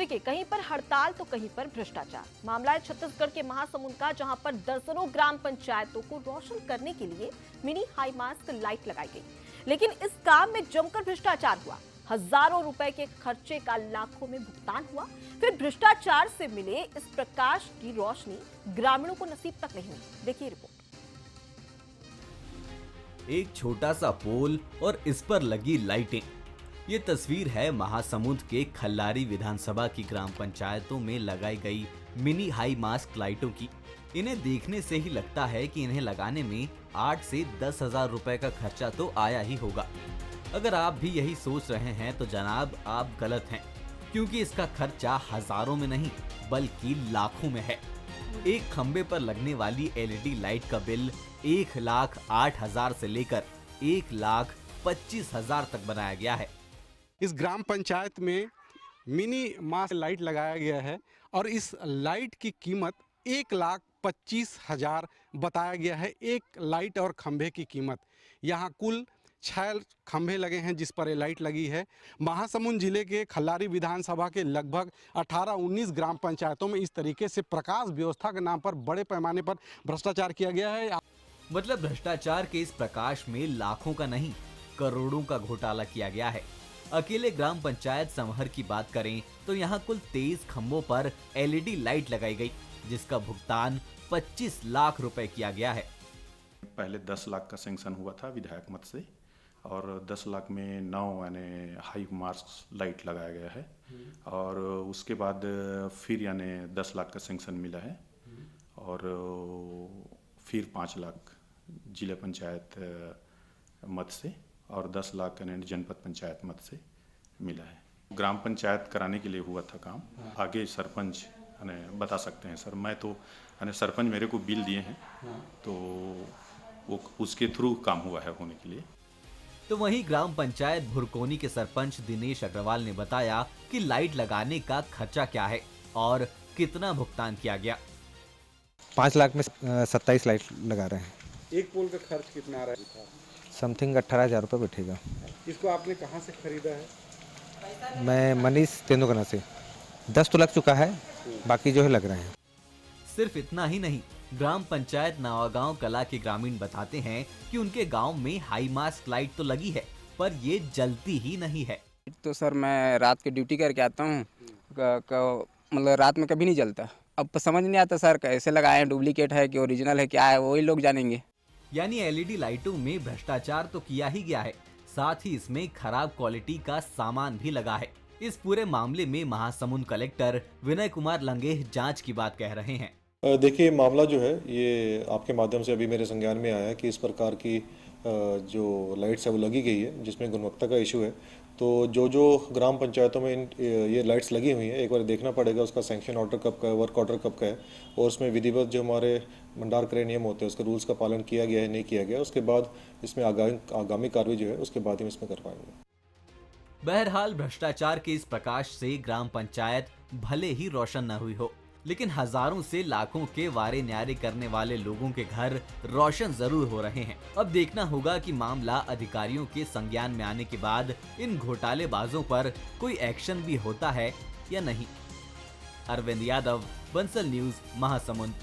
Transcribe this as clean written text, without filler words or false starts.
देखिए, कहीं पर हड़ताल तो कहीं पर भ्रष्टाचार। मामला है छत्तीसगढ़ के महासमुंद का, जहां पर दर्जनों ग्राम पंचायतों को रोशन करने के लिए मिनी हाई मास्क लाइट लगाई गई, लेकिन इस काम में जमकर भ्रष्टाचार हुआ। हजारों रुपए के खर्चे का लाखों में भुगतान हुआ। फिर भ्रष्टाचार से मिले इस प्रकाश की रोशनी ग्रामीणों को नसीब तक नहीं हुई। देखिए रिपोर्ट। एक छोटा सा पोल और इस पर लगी लाइटें। ये तस्वीर है महासमुंद के खल्लारी विधानसभा की ग्राम पंचायतों में लगाई गई मिनी हाई मास्क लाइटों की। इन्हें देखने से ही लगता है कि इन्हें लगाने में 8 से 10 हजार रुपए का खर्चा तो आया ही होगा। अगर आप भी यही सोच रहे हैं तो जनाब आप गलत हैं, क्योंकि इसका खर्चा हजारों में नहीं बल्कि लाखों में है। एक खंबे पर लगने वाली एलईडी लाइट का बिल 1,08,000 से लेकर 1,25,000 तक बनाया गया है। इस ग्राम पंचायत में मिनी मास्क लाइट लगाया गया है और इस लाइट की कीमत 1,25,000 बताया गया है। एक लाइट और खंभे की कीमत, यहाँ कुल 6 खंभे लगे हैं जिस पर ये लाइट लगी है। महासमुंद जिले के खल्लारी विधानसभा के लगभग 18-19 ग्राम पंचायतों में इस तरीके से प्रकाश व्यवस्था के नाम पर बड़े पैमाने पर भ्रष्टाचार किया गया है। मतलब भ्रष्टाचार के इस प्रकाश में लाखों का नहीं करोड़ों का घोटाला किया गया है। अकेले ग्राम पंचायत समहर की बात करें तो यहाँ कुल 23 खंभों पर एलईडी लाइट लगाई गई, जिसका भुगतान 25 लाख रुपए किया गया है। पहले 10 लाख का सैंक्शन हुआ था विधायक मत से, और 10 लाख में 9 यानी हाई मास्क लाइट लगाया गया है। और उसके बाद फिर यानी 10 लाख का सैंक्शन मिला है, और फिर 5 लाख जिला पंचायत मत से और 10 लाख यानी जनपद पंचायत मत से मिला है। ग्राम पंचायत कराने के लिए हुआ था काम। आगे सरपंच यानी बता सकते हैं सर, मैं तो यानी सरपंच मेरे को बिल दिए हैं, तो वो उसके थ्रू काम हुआ है होने के लिए। तो वहीं ग्राम पंचायत भुरकोनी के सरपंच दिनेश अग्रवाल ने बताया कि लाइट लगाने का खर्चा क्या है और कितना भुगतान किया गया। 5 लाख में 27 लाइट लगा रहे हैं। एक पोल का खर्च कितना आ रहा है? समथिंग 18,000 रुपये बैठेगा। इसको आपने कहाँ से खरीदा है? मैं मनीष तेंदुलकर से 10 तो लग चुका है, बाकी जो है लग रहे हैं। सिर्फ इतना ही नहीं, ग्राम पंचायत नवागांव कला के ग्रामीण बताते हैं कि उनके गांव में हाई मास्क लाइट तो लगी है, पर ये जलती ही नहीं है। तो सर मैं रात की ड्यूटी करके आता हूँ, मतलब रात में कभी नहीं जलता। अब समझ नहीं आता सर कैसे लगाए हैं, डुप्लीकेट है कि ओरिजिनल है, क्या है वही लोग जानेंगे। यानी एलईडी लाइटों में भ्रष्टाचार तो किया ही गया है, साथ ही इसमें खराब क्वालिटी का सामान भी लगा है। इस पूरे मामले में महासमुंद कलेक्टर विनय कुमार लंगेह जांच की बात कह रहे हैं। देखिए, मामला जो है ये आपके माध्यम से अभी मेरे संज्ञान में आया है कि इस प्रकार की जो लाइट्स है वो लगी गई है, जिसमें गुणवत्ता का इशू है। तो जो ग्राम पंचायतों में ये लाइट्स लगी हुई हैं, एक बार देखना पड़ेगा उसका सैंक्शन ऑर्डर कब का है, वर्क ऑर्डर कब का है, और उसमें विधिवत जो हमारे भंडार क्रय नियम होते हैं उसके रूल्स का पालन किया गया है नहीं किया गया, उसके बाद इसमें आगामी कार्रवाई जो है उसके बाद ही इसमें कर पाएंगे। बहरहाल भ्रष्टाचार के इस प्रकाश से ग्राम पंचायत भले ही रोशन न हुई हो, लेकिन हजारों से लाखों के वारे न्यारे करने वाले लोगों के घर रोशन जरूर हो रहे हैं। अब देखना होगा कि मामला अधिकारियों के संज्ञान में आने के बाद इन घोटालेबाजों पर कोई एक्शन भी होता है या नहीं। अरविंद यादव, बंसल न्यूज, महासमुंद।